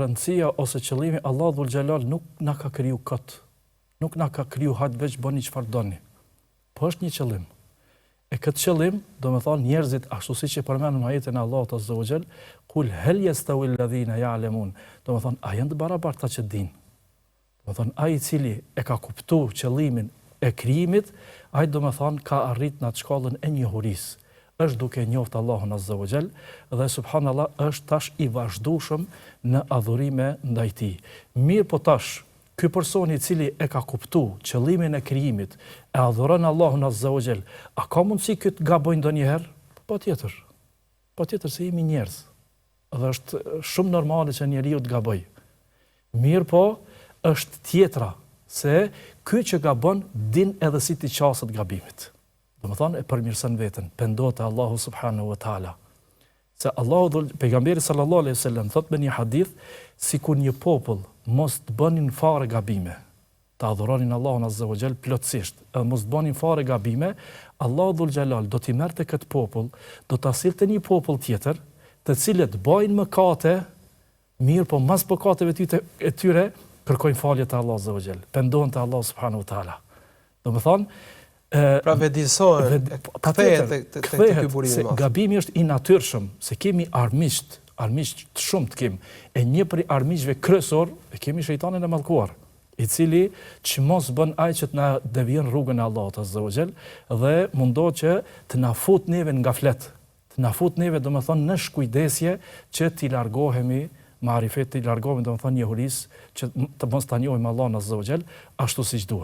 rëndësia ose qëllimi, Allah dhul xhelal nuk na ka kriju kot. Nuk na ka kriju hajt veç bëni çfarë doni. Po është një qëllim. E këtë qëllim, do me thonë njerëzit, ashtu si që përmenën në ajetin e Allahut azza wa jall, kul hel yastawi alladhina ya'lamun. Do me thonë, a janë të barabarta që dinë? Do me thonë, ai i cili e ka kuptu qëllimin e krijimit, ai do me thonë ka arrit në atë shkallën e njohurisë. Është duke njoft Allahun azza wa jall dhe subhanallahu është tash i vazhdueshëm në adhurime ndaj tij. Mirë po tash, ky person i cili e ka kuptu qëllimin e krijimit, e adhuron Allahun azza wa jall, a ka mundësi këtë gabojnë ndonjëherë? Patjetër. Patjetër se jemi njerëz. Dhe është shumë normale që njeriu të gabojë. Mirë po, është tjetra se ky që gabon din edhe si t'i qasët gabimit. Do më thonë e përmirësën vetën, pendohet e Allahu subhanahu wa ta'ala. Se pejgamberi sallallahu alaihi wasallam thot me një hadith, si kur një popull mos të bënin fare gabime, të adhuronin Allahun azza wa jall plotësisht, edhe mos të bënin fare gabime, Allahu dhul xhelal do t'i merrte këtë popull, do ta sillte një popull tjetër, të cilët bëjnë mëkate, mirë po mas mëkateve e tyre kërkojnë falje te Allahu azza wa jall, pendohen te Allahu subhanahu wa ta'ala. Do më thonë, pra vedisohet, kthehet te ky burim i madh. Gabimi është i natyrshëm, se kemi armiqt të shumë të kemi. E një prej armiqve kryesor e kemi shejtanin e mallkuar, i cili çmos bën ai që të na devijojnë rrugën e Allahut azza wa jall dhe mundohet që të na fut neve në gaflet, të na fut neve domethënë në shkujdesje që t'i largohemi marifet, t'i largohemi domethënë njohurisë, që të mos ta njohim Allahun azza wa jall ashtu siç duhet.